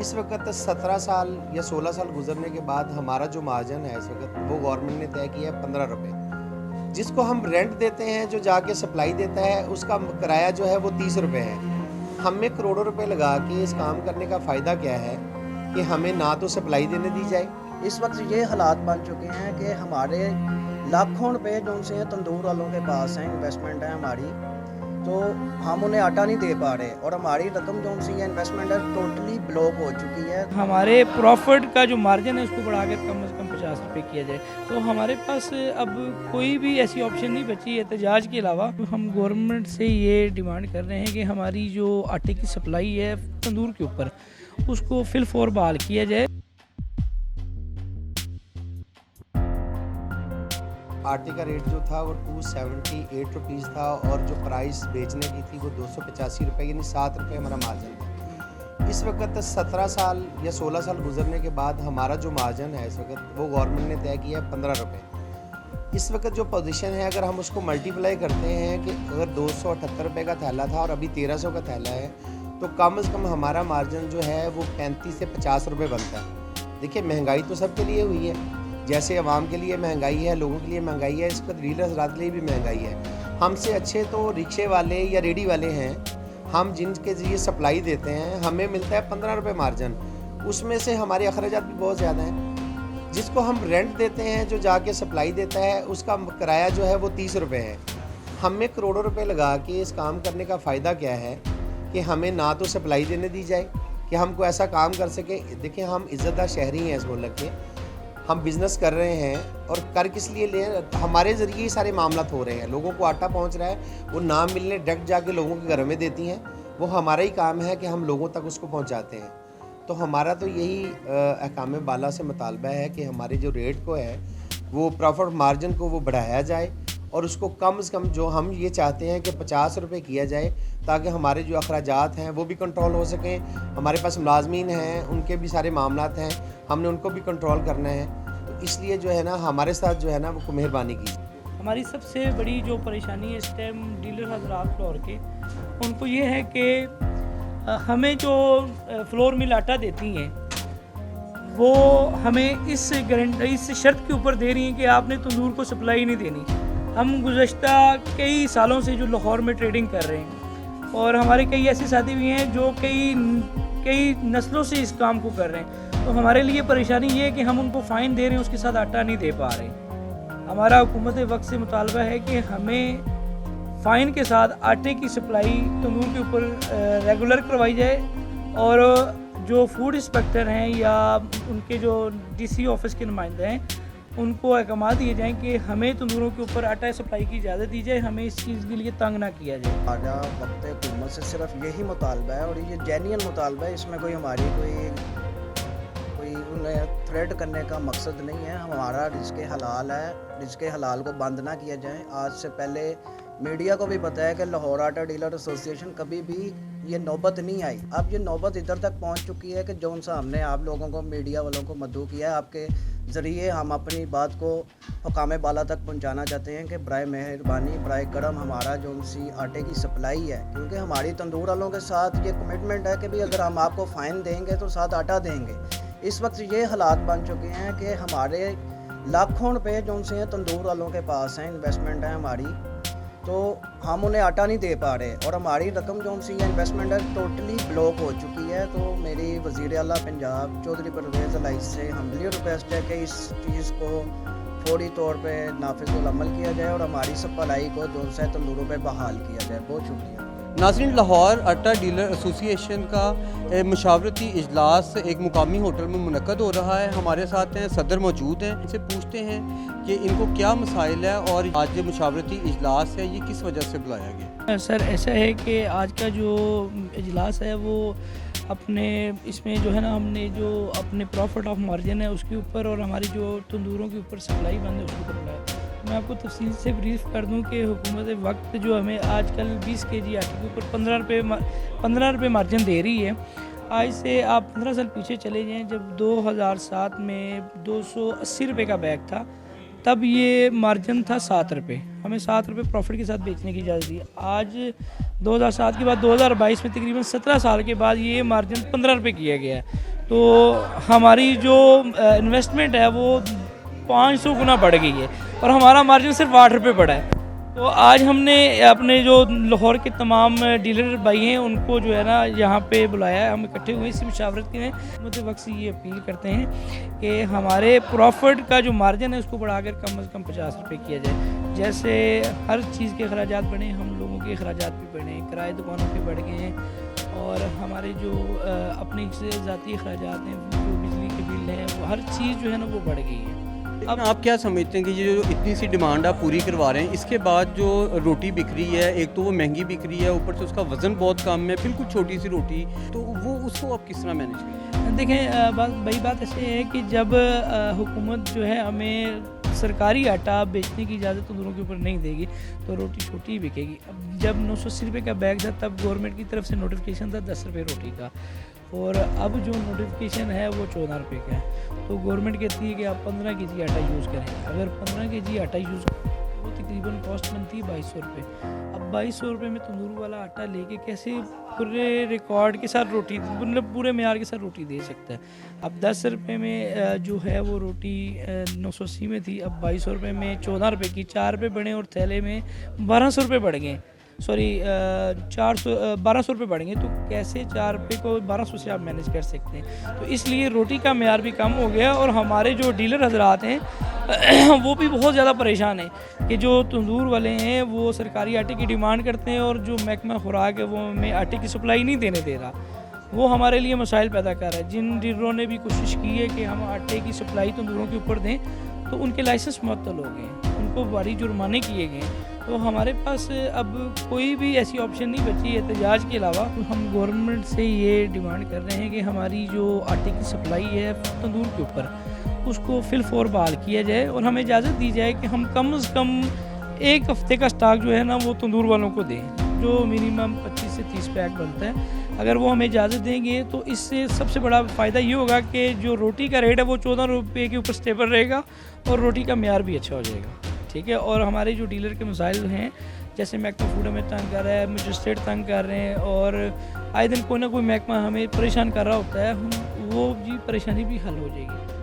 इस वक्त 17 साल या 16 साल गुजरने के बाद हमारा जो मार्जिन है इस वक्त वो गवर्नमेंट ने तय किया है 15 रुपये। जिसको हम रेंट देते हैं, जो जाके सप्लाई देता है, उसका किराया जो है वो 30 रुपये है। हमें करोड़ों रुपए लगा के इस काम करने का फ़ायदा क्या है कि हमें ना तो सप्लाई देने दी जाए। इस वक्त ये हालात बन चुके हैं कि हमारे लाखों रुपए जो उनसे तंदूर वालों के पास हैं, इन्वेस्टमेंट है हमारी, तो हम उन्हें आटा नहीं दे पा रहे और हमारी रकम जो उनसे इन्वेस्टमेंट है टोटली ब्लॉक हो चुकी है। हमारे प्रॉफिट का जो मार्जिन है उसको बढ़ाकर कम से कम 50 रुपये किया जाए। तो हमारे पास अब कोई भी ऐसी ऑप्शन नहीं बची है एहतजाज के अलावा। हम गवर्नमेंट से ये डिमांड कर रहे हैं कि हमारी जो आटे की सप्लाई है तंदूर के ऊपर, उसको फिल फॉर बहाल किया जाए। आटे का रेट जो था वो 278 रुपीज़ था और जो प्राइस बेचने की थी वो 285 रुपये, यानी 7 रुपये हमारा मार्जिन था। इस वक्त 17 साल या 16 साल गुजरने के बाद हमारा जो मार्जिन है इस वक्त वो गवर्नमेंट ने तय किया है 15 रुपये। इस वक्त जो पोजीशन है, अगर हम उसको मल्टीप्लाई करते हैं कि अगर 278 रुपये का थैला था और अभी 1300 का थैला है, तो कम से कम हमारा मार्जिन जो है वो 35 से 50 रुपये बनता है। देखिए, महंगाई तो सबके लिए हुई है, जैसे आवाम के लिए महंगाई है, लोगों के लिए महंगाई है, इस वक्त डीलर हज़रात के लिए भी महंगाई है। हमसे अच्छे तो रिक्शे वाले या रेडी वाले हैं, हम जिनके ज़रिए सप्लाई देते हैं, हमें मिलता है 15 रुपये मार्जिन। उसमें से हमारे अखराजात भी बहुत ज़्यादा हैं। जिसको हम रेंट देते हैं, जो जाके सप्लाई देता है, उसका किराया जो है वो 30 रुपये है। हमें करोड़ों रुपए लगा के इस काम करने का फ़ायदा क्या है कि हमें ना तो सप्लाई देने दी जाए कि हमको ऐसा काम कर सके। देखिए, हम इज़्ज़तदार शहरी हैं इस मुल्क के, हम बिज़नेस कर रहे हैं और कर किस लिए ले, हमारे ज़रिए ही सारे मामला हो रहे हैं। लोगों को आटा पहुंच रहा है, वो ना मिलने डायरेक्ट जाके लोगों के घर में देती हैं। वो हमारा ही काम है कि हम लोगों तक उसको पहुंचाते हैं। तो हमारा तो यही अहकाम बाला से मुतालबा है कि हमारे जो रेट को है वो प्रॉफिट मार्जिन को वो बढ़ाया जाए और उसको कम से कम, जो हम ये चाहते हैं कि 50 रुपये किया जाए, ताकि हमारे जो अखराजात हैं वो भी कंट्रोल हो सकें। हमारे पास मुलाजमीन हैं, उनके भी सारे मामलात हैं, हमने उनको भी कंट्रोल करना है। तो इसलिए जो है ना, हमारे साथ जो है ना वो मेहरबानी कीजिए। हमारी सबसे बड़ी जो परेशानी है इस टाइम डीलर हजरात फ्लोर के, उनको ये है कि हमें जो फ्लोर मिल आटा देती हैं वो हमें इस शर्त के ऊपर दे रही हैं कि आपने तंदूर को सप्लाई नहीं देनी। हम गुज़श्ता कई सालों से जो लाहौर में ट्रेडिंग कर रहे हैं और हमारे कई ऐसे साथी भी हैं जो कई नस्लों से इस काम को कर रहे हैं। तो हमारे लिए परेशानी ये है कि हम उनको फ़ाइन दे रहे हैं, उसके साथ आटा नहीं दे पा रहे। हमारा हुकूमत वक्त से मुतालबा है कि हमें फ़ाइन के साथ आटे की सप्लाई तंदूर के ऊपर रेगुलर करवाई जाए और जो फूड इंस्पेक्टर हैं या उनके जो डीसी ऑफिस के नुमाइंदे हैं, उनको अहकाम दिए जाएँ कि हमें तंदूरों के ऊपर आटा सप्लाई की इजाज़त दी जाए, हमें इस चीज़ के लिए तंग ना किया जाए। आजा वक्त हुकूमत से सिर्फ यही मुतालबा है और ये जेन्युइन मुतालबा है, इसमें कोई हमारी कोई उन्हें थ्रेट करने का मकसद नहीं है। हमारा रिज़्क़ हलाल है, रिज़्क़ हलाल को बंद ना किया जाए। आज से पहले मीडिया को भी पता है कि लाहौर आटा डीलर एसोसिएशन कभी भी ये नौबत नहीं आई। अब ये नौबत इधर तक पहुंच चुकी है कि जौन सा हमने आप लोगों को, मीडिया वालों को मदऊ किया है, आपके ज़रिए हम अपनी बात को हुकाम बाला तक पहुंचाना चाहते हैं कि बराए मेहरबानी, बराए करम हमारा जो सी आटे की सप्लाई है, क्योंकि हमारी तंदूर वालों के साथ ये कमिटमेंट है कि भाई अगर हम आपको फ़ाइन देंगे तो साथ आटा देंगे। इस वक्त ये हालात बन चुके हैं कि हमारे लाखों रुपए जो उनसे तंदूर वालों के पास हैं, इन्वेस्टमेंट है हमारी, तो हम उन्हें आटा नहीं दे पा रहे और हमारी रकम जो उनसे इन्वेस्टमेंट है टोटली ब्लॉक हो चुकी है। तो मेरी वज़ीर आला पंजाब चौधरी परवेज़ इलाही से हम्बली रिक्वेस्ट है कि इस चीज़ को फौरी तौर पे नाफिज़ुल अमल किया जाए और हमारी सप्लाई को जो है तंदूरों पे बहाल किया जाए। बहुत शुक्रिया। नाज़रीन, लाहौर आटा डीलर एसोसिएशन का मशावरती इजलास एक मुकामी होटल में मुनक़द हो रहा है। हमारे साथ हैं सदर मौजूद हैं, इनसे पूछते हैं कि इनको क्या मसाइल है और आज मशावरती इजलास है ये किस वजह से बुलाया गया। सर, ऐसा है कि आज का जो इजलास है वो अपने इसमें जो है ना, हमने जो अपने प्रॉफिट ऑफ मार्जिन है उसके ऊपर और हमारी जो तंदूरों के ऊपर सप्लाई बंद है उसके ऊपर बुलाया। मैं आपको तफसील से ब्रीफ कर दूं कि हुकूमत वक्त जो हमें आजकल 20 kg आटे के ऊपर 15 रुपये मार्जिन दे रही है। आज से आप 15 साल पीछे चले जाएं, जब 2007 में 280 रुपये का बैग था, तब ये मार्जिन था 7 रुपये। हमें 7 रुपये प्रॉफिट के साथ बेचने की इजाज़त दी। आज 2007 के बाद 2022 में तकरीबन 17 साल के बाद ये मार्जिन 15 रुपये किया गया है। तो हमारी जो इन्वेस्टमेंट है वो 500 गुना बढ़ गई है और हमारा मार्जिन सिर्फ 8 रुपये बढ़ा है। तो आज हमने अपने जो लाहौर के तमाम डीलर भाई हैं उनको जो है ना यहाँ पे बुलाया है, हम इकट्ठे हुए इसी मुशावरत के हैं। मुझे वक्त से ये अपील करते हैं कि हमारे प्रॉफिट का जो मार्जिन है उसको बढ़ाकर कम से कम 50 रुपये किया जाए। जैसे हर चीज़ के अखराजात बढ़े, हम लोगों के अखराजात भी बढ़े, किराए दुकानों के बढ़ गए हैं और हमारे जो अपने से ज़ाती अखराजात हैं, जो बिजली के बिल हैं, वो हर चीज़ जो है ना वो बढ़ गई है। अब आप क्या समझते हैं कि ये जो इतनी सी डिमांड आप पूरी करवा रहे हैं, इसके बाद जो रोटी बिक रही है, एक तो वो महंगी बिक रही है, ऊपर से उसका वज़न बहुत कम है, बिल्कुल छोटी सी रोटी, तो वो उसको आप किस तरह मैनेज करें? देखें, वही बात ऐसे है कि जब हुकूमत जो है हमें सरकारी आटा बेचने की इजाज़त तंदूरों के ऊपर नहीं देगी तो रोटी छोटी ही बिकेगी। अब जब 980 रुपये का बैग था तब गवर्नमेंट की तरफ से नोटिफिकेशन था 10 रुपये रोटी का, और अब जो नोटिफिकेशन है वो 14 रुपये का है। तो गवर्नमेंट कहती है कि आप 15 kg आटा यूज़ करें। अगर 15 kg आटा यूज़ करें वो तकरीबन कॉस्ट बनती है 2200 रुपये। अब 2200 रुपये में तंदूर वाला आटा लेके कैसे पूरे रिकॉर्ड के साथ रोटी, मतलब पूरे मेयार के साथ रोटी दे सकता है। अब 10 रुपये में जो है वो रोटी 980 में थी, अब 2200 रुपये में 14 रुपये की 4 रुपये बढ़े और थैले में 1200 रुपये बढ़ गए, सॉरी 1200 रुपये बढ़ेंगे। तो कैसे 4 रुपये को 1200 से आप मैनेज कर सकते हैं? तो इसलिए रोटी का मेयार भी कम हो गया और हमारे जो डीलर हजरात हैं वो भी बहुत ज़्यादा परेशान हैं कि जो तंदूर वाले हैं वो सरकारी आटे की डिमांड करते हैं और जो महकमा खुराक है वो हमें आटे की सप्लाई नहीं देने दे रहा। वो हमारे लिए मसाइल पैदा कर रहा है। जिन डीलरों ने भी कोशिश की है कि हम आटे की सप्लाई तंदूरों के ऊपर दें तो उनके लाइसेंस मुअत्तल हो गए, उनको भारी जुर्माने किए गए। तो हमारे पास अब कोई भी ऐसी ऑप्शन नहीं बची है एहतजाज के अलावा। तो हम गवर्नमेंट से ये डिमांड कर रहे हैं कि हमारी जो आटे की सप्लाई है तंदूर के ऊपर उसको फिलफौर बहाल किया जाए और हमें इजाज़त दी जाए कि हम कम से कम 1 हफ़्ते का स्टॉक जो है ना वो तंदूर वालों को दें, जो मिनिमम 25 से 30 पैक बनता है। अगर वो हमें इजाज़त देंगे तो इससे सबसे बड़ा फ़ायदा ये होगा कि जो रोटी का रेट है वो 14 रुपये के ऊपर स्टेबल रहेगा और रोटी का मेयार भी अच्छा हो जाएगा, ठीक है। और हमारे जो डीलर के मसाइल हैं, जैसे महकमा फूड हमें तंग कर रहा है, मजिस्ट्रेट तंग कर रहे हैं और आए दिन कोई ना कोई महकमा हमें परेशान कर रहा होता है, वो भी परेशानी भी हल हो जाएगी।